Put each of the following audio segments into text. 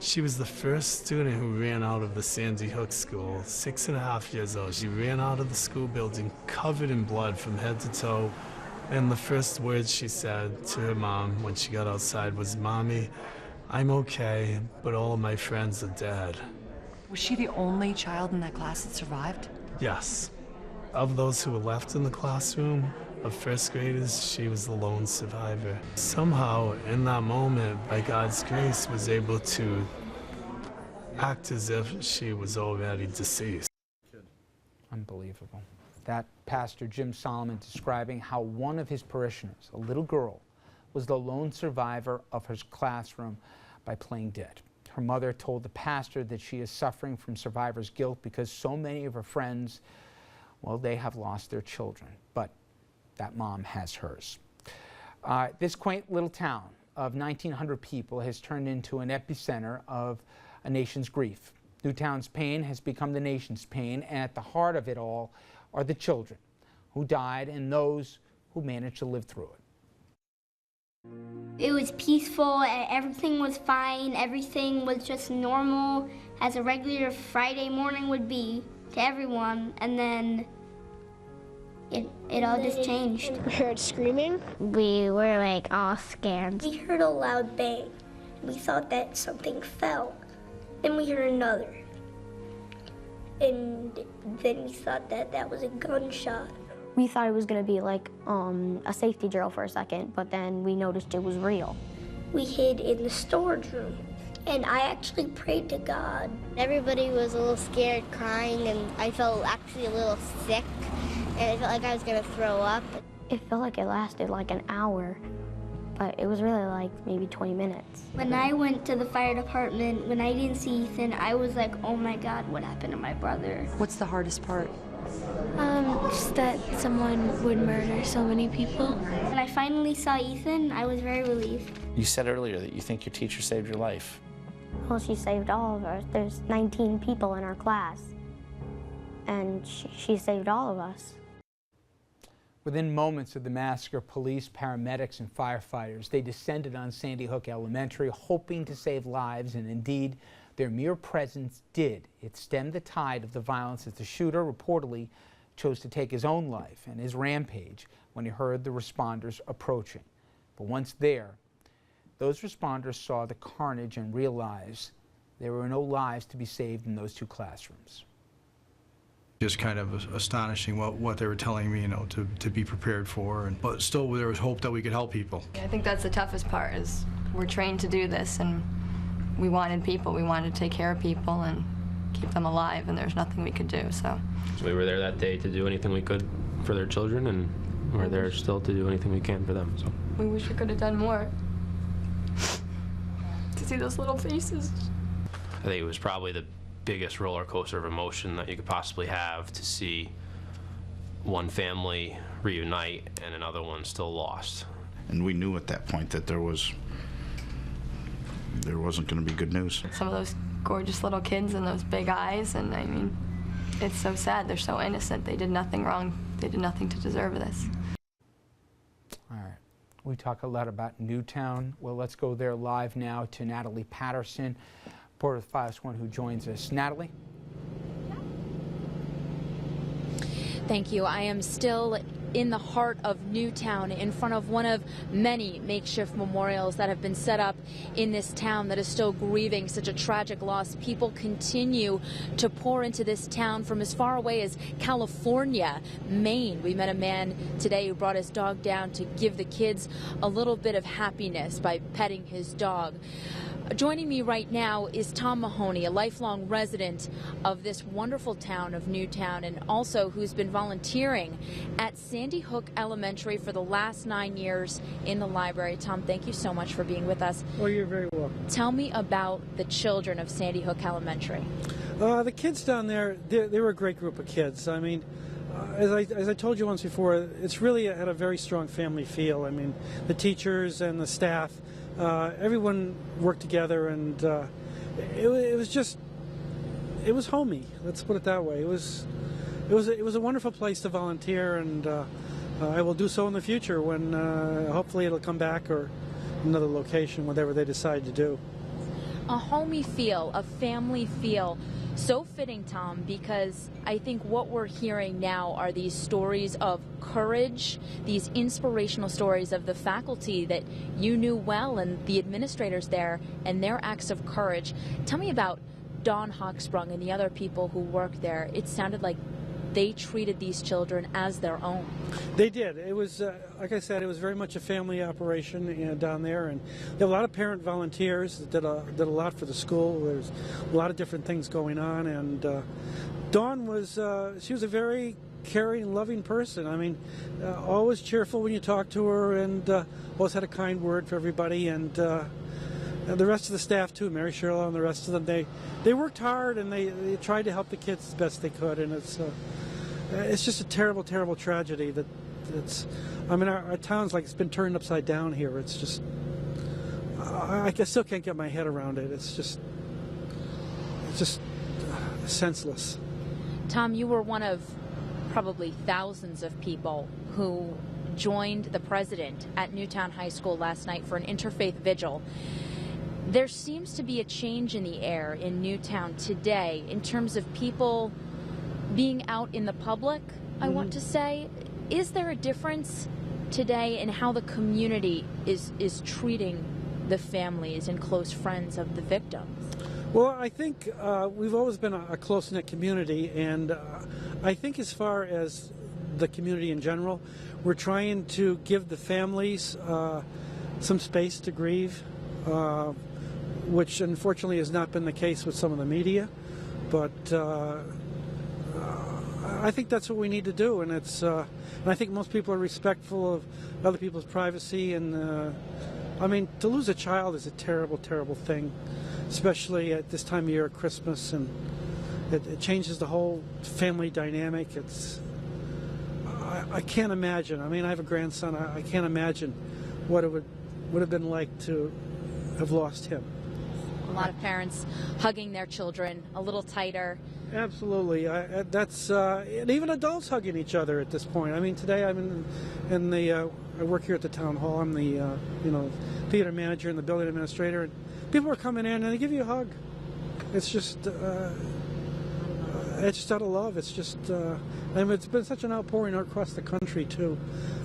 She was the first student who ran out of the Sandy Hook school, 6.5 years old. She ran out of the school building covered in blood from head to toe. And the first words she said to her mom when she got outside was, "Mommy, I'm okay, but all of my friends are dead." Was she the only child in that class that survived? Yes. Of those who were left in the classroom, of first graders, she was the lone survivor. Somehow, in that moment, by God's grace, was able to act as if she was already deceased. Unbelievable. That Pastor Jim Solomon describing how one of his parishioners, a little girl, was the lone survivor of her classroom by playing dead. Her mother told the pastor that she is suffering from survivor's guilt because so many of her friends, well, they have lost their children, but that mom has hers. This quaint little town of 1,900 people has turned into an epicenter of a nation's grief. Newtown's pain has become the nation's pain, and at the heart of it all are the children who died and those who managed to live through it. It was peaceful, everything was fine, everything was just normal as a regular Friday morning would be to everyone, and then it all just changed. We heard screaming. We were like all scared. We heard a loud bang. We thought that something fell. Then we heard another. And then we thought that that was a gunshot. We thought it was going to be like a safety drill for a second, but then we noticed it was real. We hid in the storage room, and I actually prayed to God. Everybody was a little scared, crying, and I felt actually a little sick, and I felt like I was going to throw up. It felt like it lasted like an hour, but it was really like maybe 20 minutes. When I went to the fire department, when I didn't see Ethan, I was like, oh my God, what happened to my brother? What's the hardest part? Just that someone would murder so many people. When I finally saw Ethan, I was very relieved. You said earlier that you think your teacher saved your life. Well, she saved all of us. There's 19 people in our class, and she saved all of us. Within moments of the massacre, police, paramedics, and firefighters, they descended on Sandy Hook Elementary, hoping to save lives, and indeed, their mere presence did. It stemmed the tide of the violence as the shooter reportedly chose to take his own life and his rampage when he heard the responders approaching. But once there, those responders saw the carnage and realized there were no lives to be saved in those two classrooms. Just kind of astonishing what they were telling me, to be prepared for. But still, there was hope that we could help people. I think that's the toughest part, is we're trained to do this, and we wanted people. We wanted to take care of people and keep them alive, and there's nothing we could do, so. We were there that day to do anything we could for their children, and we're there still to do anything we can for them, so. We wish we could have done more. To see those little faces. I think it was probably the biggest roller coaster of emotion that you could possibly have, to see one family reunite and another one still lost. And we knew at that point that there wasn't going to be good news. Some of those gorgeous little kids and those big eyes, and I mean, it's so sad. They're so innocent. They did nothing wrong. They did nothing to deserve this. All right. We talk a lot about Newtown. Well, let's go there live now to Natalie Paterson, reporter of 5-1, who joins us. Natalie? Thank you. I am still in the heart of Newtown, in front of one of many makeshift memorials that have been set up in this town that is still grieving such a tragic loss. People continue to pour into this town from as far away as California, Maine. We met a man today who brought his dog down to give the kids a little bit of happiness by petting his dog. Joining me right now is Tom Mahoney, a lifelong resident of this wonderful town of Newtown, and also who's been volunteering at Sandy Hook Elementary for the last 9 years in the library. Tom, thank you so much for being with us. Well, you're very welcome. Tell me about the children of Sandy Hook Elementary. The kids down there, they were a great group of kids. I mean, as I told you once before, it's really had a very strong family feel. I mean, the teachers and the staff, everyone worked together, and it was homey. Let's put it that way. It was a wonderful place to volunteer, and I will do so in the future when hopefully it'll come back, or another location, whatever they decide to do. a homey feel, a family feel. So fitting, Tom, because I think what we're hearing now are these stories of courage, these inspirational stories of the faculty that you knew well and the administrators there and their acts of courage. Tell me about Don Hochsprung and the other people who work there. It sounded like they treated these children as their own. They did. It was, like I said, it was very much a family operation down there, and there were a lot of parent volunteers that did a lot for the school. There's a lot of different things going on, and Dawn was, she was a very caring and loving person. I mean, always cheerful when you talk to her, and always had a kind word for everybody, and the rest of the staff too, Mary Sherlock and the rest of them, they worked hard, and they tried to help the kids as best they could, and it's just a terrible, terrible tragedy I mean, our town's like it's been turned upside down here. It's just, I still can't get my head around it. It's just senseless. Tom, you were one of probably thousands of people who joined the president at Newtown High School last night for an interfaith vigil. There seems to be a change in the air in Newtown today in terms of people being out in the public, I want to say. Is there a difference today in how the community is treating the families and close friends of the victims? Well, I think we've always been a close-knit community, and I think as far as the community in general, we're trying to give the families some space to grieve, which unfortunately has not been the case with some of the media, but I think that's what we need to do, and and I think most people are respectful of other people's privacy, and I mean, to lose a child is a terrible, terrible thing, especially at this time of year at Christmas, and it changes the whole family dynamic. I can't imagine. I mean, I have a grandson. I can't imagine what it would have been like to have lost him. A lot of parents hugging their children a little tighter. Absolutely. And even adults hugging each other at this point. I mean, today I'm in the I work here at the town hall. I'm the theater manager and the building administrator, and people are coming in and they give you a hug. It's just out of love. It's just and it's been such an outpouring across the country too,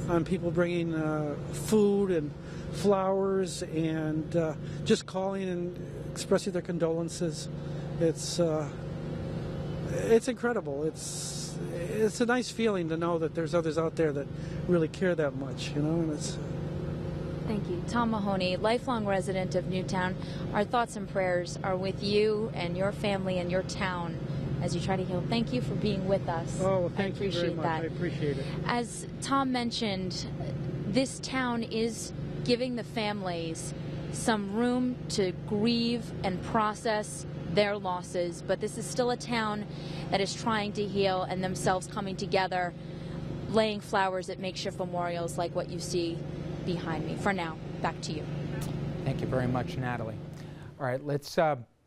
on people bringing food and flowers and just calling and expressing their condolences. It's incredible. It's a nice feeling to know that there's others out there that really care that much, And Thank you. Tom Mahoney, lifelong resident of Newtown. Our thoughts and prayers are with you and your family and your town as you try to heal. Thank you for being with us. Oh, well, thank you very much. That. I appreciate it. As Tom mentioned, this town is giving the families some room to grieve and process their losses, but this is still a town that is trying to heal and themselves coming together, laying flowers at makeshift memorials like what you see behind me. For now, back to you. Thank you very much, Natalie. All right, let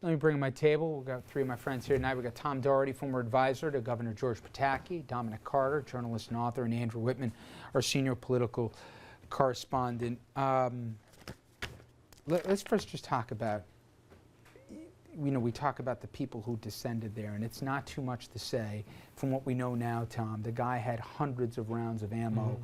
me bring my table. We've got three of my friends here tonight. We've got Tom Doherty, former advisor to Governor George Pataki, Dominic Carter, journalist and author, and Andrew Whitman, our senior political correspondent. Let's first just talk about, we talk about the people who descended there, and it's not too much to say from what we know now, Tom. The guy had hundreds of rounds of ammo.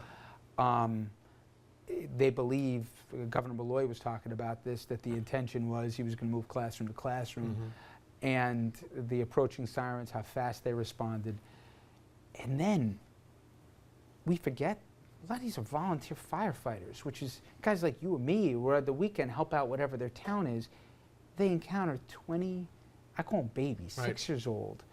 They believe, Governor Malloy was talking about this, that the intention was he was going to move classroom to classroom, and the approaching sirens, how fast they responded. And then we forget, a lot of these are volunteer firefighters, which is guys like you and me who at the weekend help out whatever their town is. They encounter 20, I call them babies, right. 6 years old.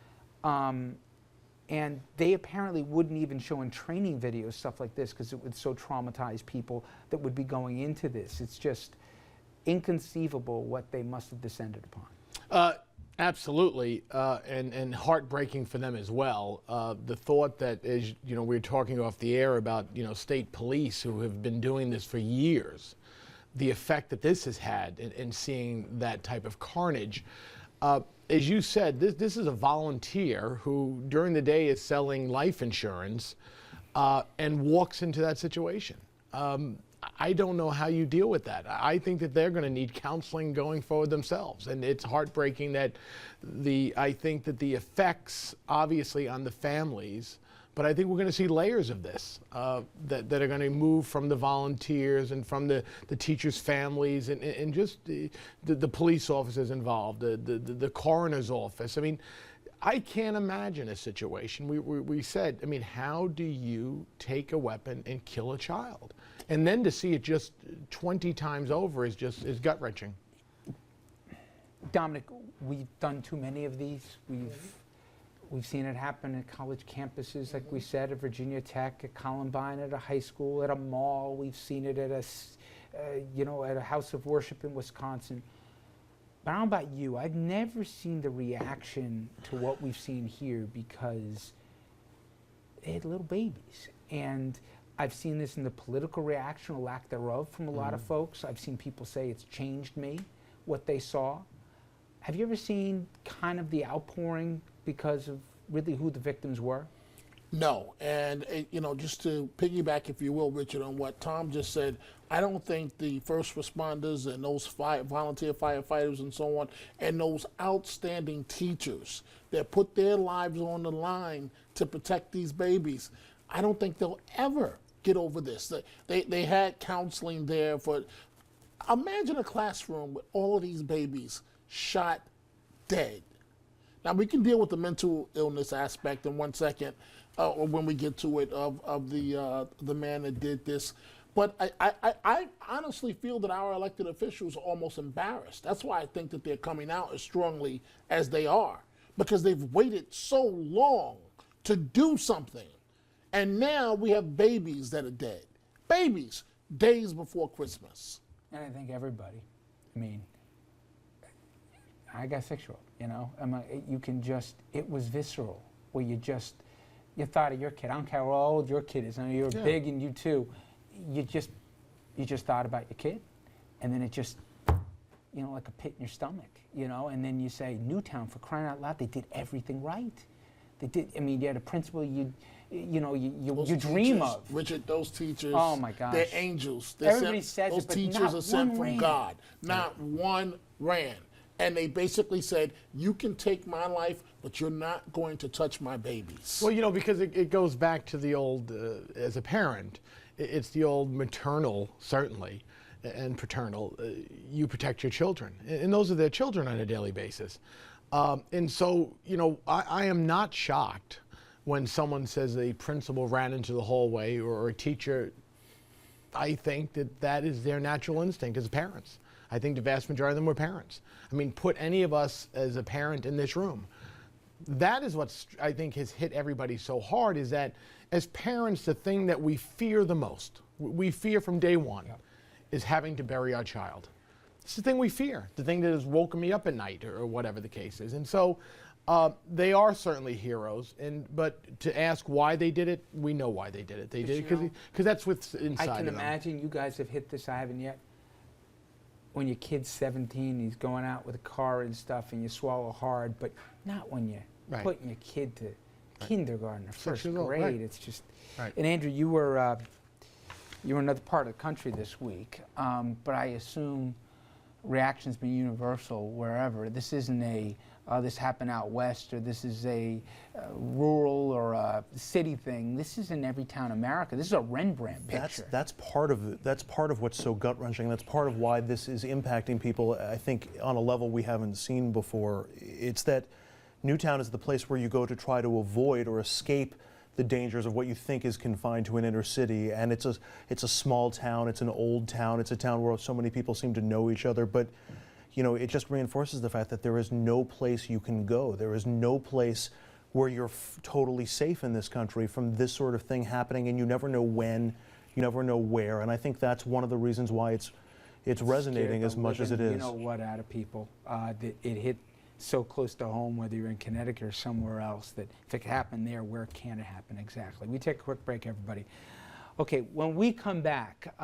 And they apparently wouldn't even show in training videos stuff like this because it would so traumatize people that would be going into this. It's just inconceivable what they must have descended upon. Absolutely, and heartbreaking for them as well. The thought that, as we were talking off the air about, state police who have been doing this for years, the effect that this has had in seeing that type of carnage. As you said, this is a volunteer who during the day is selling life insurance and walks into that situation. I don't know how you deal with that. I think that they're going to need counseling going forward themselves, and it's heartbreaking that I think that the effects, obviously, on the families, but I think we're going to see layers of this that are going to move from the volunteers and from the teachers' families and just the police officers involved, the coroner's office. I mean, I can't imagine a situation. We said, I mean, how do you take a weapon and kill a child? And then to see it just 20 times over is gut-wrenching. Dominic, we've done too many of these. We've seen it happen at college campuses, like we said, at Virginia Tech, at Columbine, at a high school, at a mall. We've seen it at at a house of worship in Wisconsin. But I don't know about you. I've never seen the reaction to what we've seen here because they had little babies. And I've seen this in the political reaction or lack thereof from a lot of folks. I've seen people say it's changed me, what they saw. Have you ever seen kind of the outpouring because of really who the victims were? No, and just to piggyback, if you will, Richard, on what Tom just said, I don't think the first responders and those volunteer firefighters and so on, and those outstanding teachers that put their lives on the line to protect these babies, I don't think they'll ever get over this. They had counseling there for, imagine a classroom with all of these babies shot dead. Now, we can deal with the mental illness aspect in 1 second, or when we get to it, of the man that did this. But I honestly feel that our elected officials are almost embarrassed. That's why I think that they're coming out as strongly as they are, because they've waited so long to do something. And now we have babies that are dead. Babies, days before Christmas. And I think everybody, I mean, I got 6-year-old, you can just, it was visceral, where you thought of your kid. I don't care how old your kid is. I know you're big and you too. You just thought about your kid, and then it just, like a pit in your stomach, and then you say, Newtown, for crying out loud, they did everything right. They did, I mean, you had a principal you dream of. Richard, those teachers, oh my gosh, they're angels. Everybody says those it, but teachers not are sent one from ran. God. Not one ran. And they basically said, you can take my life, but you're not going to touch my babies. Well, because it goes back to the old, as a parent, it's the old maternal, certainly, and paternal, you protect your children. And those are their children on a daily basis. And so, I am not shocked when someone says a principal ran into the hallway or a teacher. I think that is their natural instinct as parents. I think the vast majority of them were parents. I mean, put any of us as a parent in this room. That is what I think has hit everybody so hard, is that as parents, the thing that we fear the most, we fear from day one, is having to bury our child. It's the thing we fear, the thing that has woken me up at night, or whatever the case is. And so they are certainly heroes, but to ask why they did it, we know why they did it. They did it because that's what's inside I can of them. imagine you guys have hit this, I haven't yet. When your kid's 17, he's going out with a car and stuff, and you swallow hard, but not when you're putting your kid to kindergarten or first grade. Right. It's just. Right. And Andrew, you were in another part of the country this week, but I assume reaction's been universal wherever. This isn't this happened out west, or this is a rural or a city thing. This is in every town in America. This is a Rembrandt picture. That's part of it. That's part of what's so gut-wrenching. That's part of why this is impacting people, I think, on a level we haven't seen before. It's that Newtown is the place where you go to try to avoid or escape the dangers of what you think is confined to an inner city. And it's a small town, it's an old town, it's a town where so many people seem to know each other, but it just reinforces the fact that there is no place you can go. There is no place where you're totally safe in this country from this sort of thing happening, and you never know when, you never know where. And I think that's one of the reasons why it's resonating as much as it is. You know what, out of people, that it hit so close to home, whether you're in Connecticut or somewhere else, that if it could happen there, where can it happen exactly? We take a quick break, everybody. Okay, when we come back,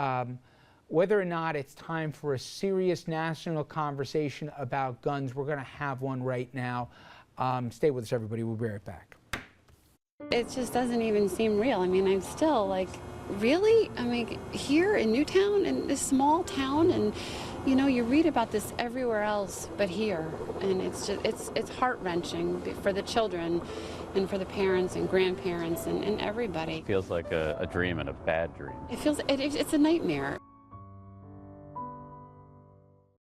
whether or not it's time for a serious national conversation about guns, we're going to have one right now. Stay with us, everybody. We'll be right back. It just doesn't even seem real. I mean, I'm still like, really? I mean, here in Newtown, in this small town, and you know, you read about this everywhere else but here, and it's just it's heart-wrenching for the children and for the parents and grandparents and everybody. It feels like a dream and a bad dream. It's a nightmare.